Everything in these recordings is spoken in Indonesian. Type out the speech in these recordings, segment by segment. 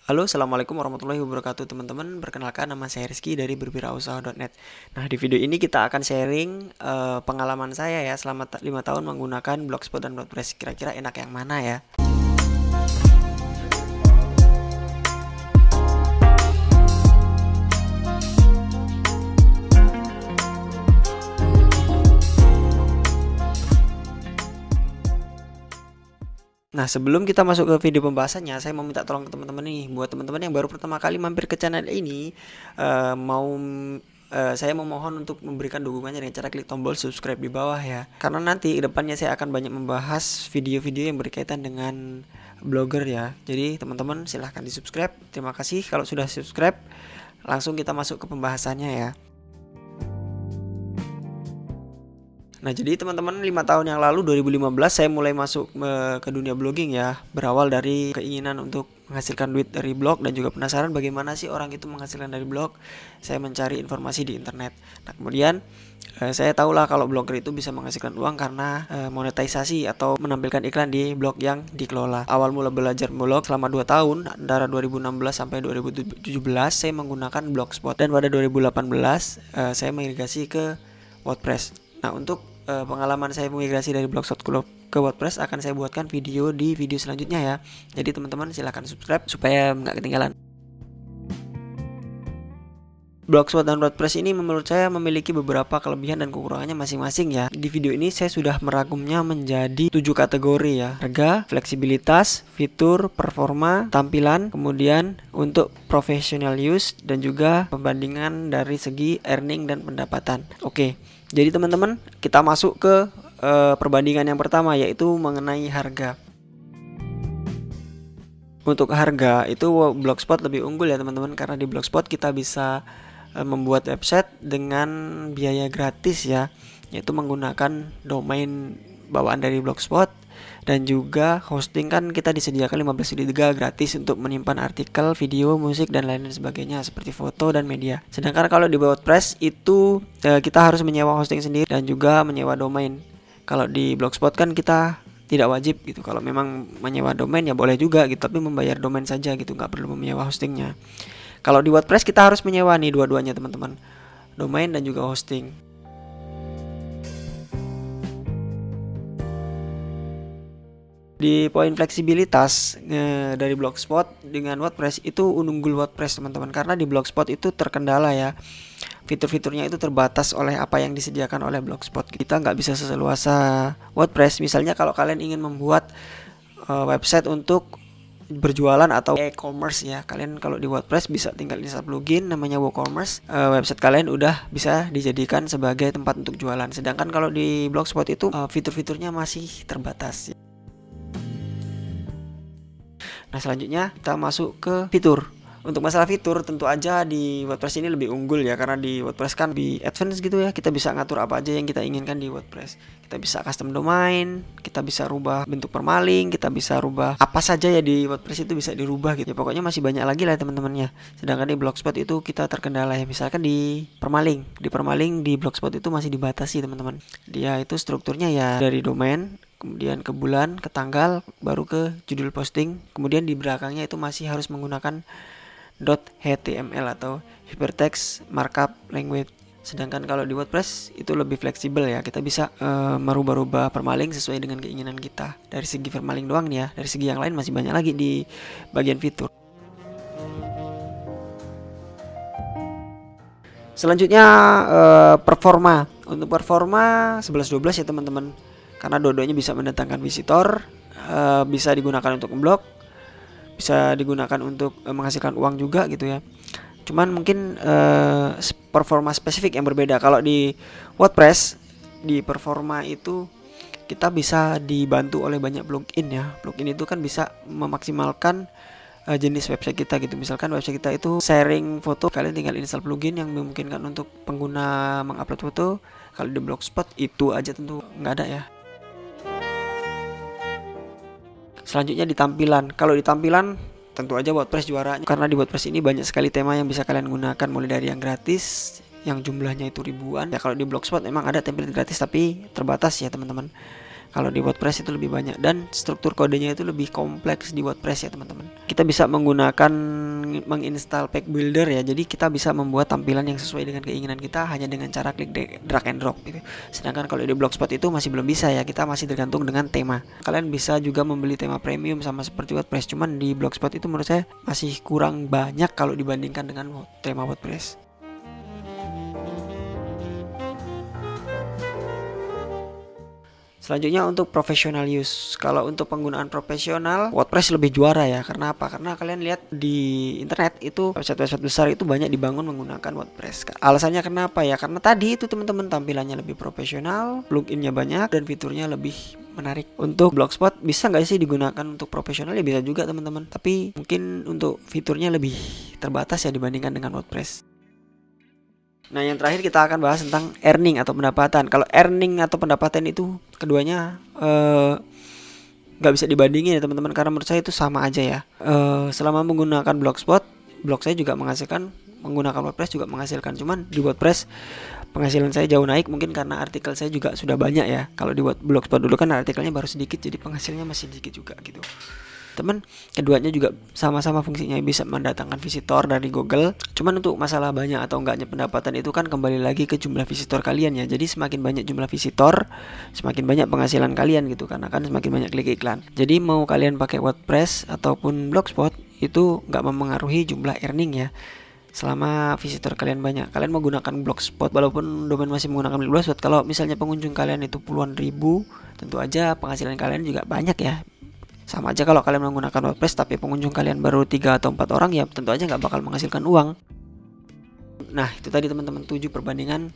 Halo, assalamualaikum warahmatullahi wabarakatuh teman-teman. Perkenalkan, nama saya Rizky dari berwirausaha.net. Nah, di video ini kita akan sharing pengalaman saya ya selama 5 tahun menggunakan Blogspot dan WordPress. Kira-kira enak yang mana ya? Nah, sebelum kita masuk ke video pembahasannya, saya mau minta tolong ke teman-teman nih. Buat teman-teman yang baru pertama kali mampir ke channel ini, saya memohon untuk memberikan dukungannya dengan cara klik tombol subscribe di bawah ya. Karena nanti kedepannya saya akan banyak membahas video-video yang berkaitan dengan blogger ya. Jadi teman-teman silahkan di subscribe. Terima kasih kalau sudah subscribe. Langsung kita masuk ke pembahasannya ya. Nah, jadi teman-teman 5 tahun yang lalu 2015 saya mulai masuk ke dunia blogging ya. Berawal dari keinginan untuk menghasilkan duit dari blog dan juga penasaran bagaimana sih orang itu menghasilkan dari blog. Saya mencari informasi di internet. Nah, kemudian saya tahulah kalau blogger itu bisa menghasilkan uang karena monetisasi atau menampilkan iklan di blog yang dikelola. Awal mula belajar blog selama 2 tahun antara 2016 sampai 2017 saya menggunakan Blogspot dan pada 2018 saya migrasi ke WordPress. Nah, untuk pengalaman saya migrasi dari Blogspot ke WordPress akan saya buatkan video di video selanjutnya ya. Jadi teman-teman silahkan subscribe supaya nggak ketinggalan. Blogspot dan WordPress ini menurut saya memiliki beberapa kelebihan dan kekurangannya masing-masing ya. Di video ini saya sudah merangkumnya menjadi 7 kategori ya. Harga, fleksibilitas, fitur, performa, tampilan, kemudian untuk professional use dan juga pembandingan dari segi earning dan pendapatan. Oke. Jadi teman-teman, kita masuk ke perbandingan yang pertama, yaitu mengenai harga. Untuk harga itu Blogspot lebih unggul ya teman-teman, karena di Blogspot kita bisa membuat website dengan biaya gratis ya, yaitu menggunakan domain bawaan dari Blogspot. Dan juga hosting kan kita disediakan 15 giga gratis untuk menyimpan artikel, video, musik, dan lain sebagainya seperti foto dan media. Sedangkan kalau di WordPress itu kita harus menyewa hosting sendiri dan juga menyewa domain. Kalau di Blogspot kan kita tidak wajib gitu. Kalau memang menyewa domain ya boleh juga gitu, tapi membayar domain saja gitu, nggak perlu menyewa hostingnya. Kalau di WordPress kita harus menyewa nih dua-duanya teman-teman, domain dan juga hosting. Di poin fleksibilitas dari Blogspot dengan WordPress itu unggul WordPress teman-teman, karena di Blogspot itu terkendala ya, fitur-fiturnya itu terbatas oleh apa yang disediakan oleh Blogspot. Kita nggak bisa seluasa WordPress. Misalnya kalau kalian ingin membuat website untuk berjualan atau e-commerce ya, kalian kalau di WordPress bisa tinggal install plugin namanya WooCommerce, website kalian udah bisa dijadikan sebagai tempat untuk jualan. Sedangkan kalau di Blogspot itu fitur-fiturnya masih terbatas. Nah, selanjutnya kita masuk ke fitur. Untuk masalah fitur tentu aja di WordPress ini lebih unggul ya, karena di WordPress kan lebih advance gitu ya. Kita bisa ngatur apa aja yang kita inginkan di WordPress. Kita bisa custom domain, kita bisa rubah bentuk permaling, kita bisa rubah apa saja ya di WordPress itu bisa dirubah gitu. Ya, pokoknya masih banyak lagi lah teman-temannya. Sedangkan di Blogspot itu kita terkendala ya, misalkan di permaling. Di permaling di Blogspot itu masih dibatasi teman-teman. Dia itu strukturnya ya dari domain, kemudian ke bulan, ke tanggal, baru ke judul posting. Kemudian di belakangnya itu masih harus menggunakan .html atau hypertext markup language. Sedangkan kalau di WordPress itu lebih fleksibel ya, kita bisa merubah-rubah permaling sesuai dengan keinginan kita. Dari segi permaling doang nih ya, dari segi yang lain masih banyak lagi di bagian fitur. Selanjutnya performa. Untuk performa 11-12 ya teman-teman, karena dua-duanya bisa mendatangkan visitor, bisa digunakan untuk blog, bisa digunakan untuk menghasilkan uang juga gitu ya. Cuman mungkin performa spesifik yang berbeda. Kalau di WordPress, di performa itu kita bisa dibantu oleh banyak plugin ya. Plugin itu kan bisa memaksimalkan jenis website kita gitu. Misalkan website kita itu sharing foto, kalian tinggal install plugin yang memungkinkan untuk pengguna mengupload foto. Kalau di Blogspot itu aja tentu nggak ada ya. Selanjutnya di tampilan. Kalau di tampilan tentu aja WordPress juaranya, karena di WordPress ini banyak sekali tema yang bisa kalian gunakan, mulai dari yang gratis yang jumlahnya itu ribuan. Ya kalau di Blogspot memang ada template gratis tapi terbatas ya teman-teman. Kalau di WordPress itu lebih banyak dan struktur kodenya itu lebih kompleks di WordPress ya teman-teman. Kita bisa menggunakan menginstal pack builder ya. Jadi kita bisa membuat tampilan yang sesuai dengan keinginan kita hanya dengan cara klik drag and drop gitu. Sedangkan kalau di Blogspot itu masih belum bisa ya. Kita masih tergantung dengan tema. Kalian bisa juga membeli tema premium sama seperti WordPress. Cuman di Blogspot itu menurut saya masih kurang banyak kalau dibandingkan dengan tema WordPress. Selanjutnya untuk professional use. Kalau untuk penggunaan profesional, WordPress lebih juara ya. Karena apa? Karena kalian lihat di internet itu website-website besar itu banyak dibangun menggunakan WordPress. Alasannya kenapa ya? Karena tadi itu teman-teman tampilannya lebih profesional, pluginnya banyak dan fiturnya lebih menarik. Untuk Blogspot bisa nggak sih digunakan untuk profesional? Ya bisa juga teman-teman. Tapi mungkin untuk fiturnya lebih terbatas ya dibandingkan dengan WordPress. Nah, yang terakhir kita akan bahas tentang earning atau pendapatan. Kalau earning atau pendapatan itu keduanya nggak bisa dibandingin ya teman-teman, karena menurut saya itu sama aja ya. Selama menggunakan Blogspot, blog saya juga menghasilkan, menggunakan WordPress juga menghasilkan. Cuman di WordPress penghasilan saya jauh naik, mungkin karena artikel saya juga sudah banyak ya. Kalau di Blogspot dulu kan artikelnya baru sedikit, jadi penghasilnya masih sedikit juga gitu. Teman, keduanya juga sama-sama fungsinya bisa mendatangkan visitor dari Google. Cuman untuk masalah banyak atau enggaknya pendapatan itu kan kembali lagi ke jumlah visitor kalian ya. Jadi semakin banyak jumlah visitor, semakin banyak penghasilan kalian gitu, karena kan semakin banyak klik iklan. Jadi mau kalian pakai WordPress ataupun Blogspot itu nggak mempengaruhi jumlah earning ya. Selama visitor kalian banyak, kalian mau gunakan Blogspot walaupun domain masih menggunakan Blogspot, kalau misalnya pengunjung kalian itu puluhan ribu, tentu aja penghasilan kalian juga banyak ya. Sama aja kalau kalian menggunakan WordPress tapi pengunjung kalian baru 3 atau 4 orang, ya tentu aja nggak bakal menghasilkan uang. Nah itu tadi teman-teman 7 perbandingan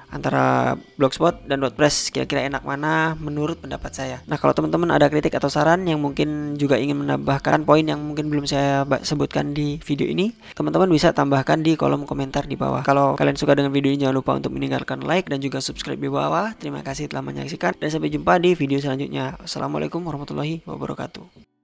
antara Blogspot dan WordPress, kira-kira enak mana menurut pendapat saya. Nah kalau teman-teman ada kritik atau saran yang mungkin juga ingin menambahkan poin yang mungkin belum saya sebutkan di video ini, teman-teman bisa tambahkan di kolom komentar di bawah. Kalau kalian suka dengan video ini, jangan lupa untuk meninggalkan like dan juga subscribe di bawah. Terima kasih telah menyaksikan dan sampai jumpa di video selanjutnya. Assalamualaikum warahmatullahi wabarakatuh.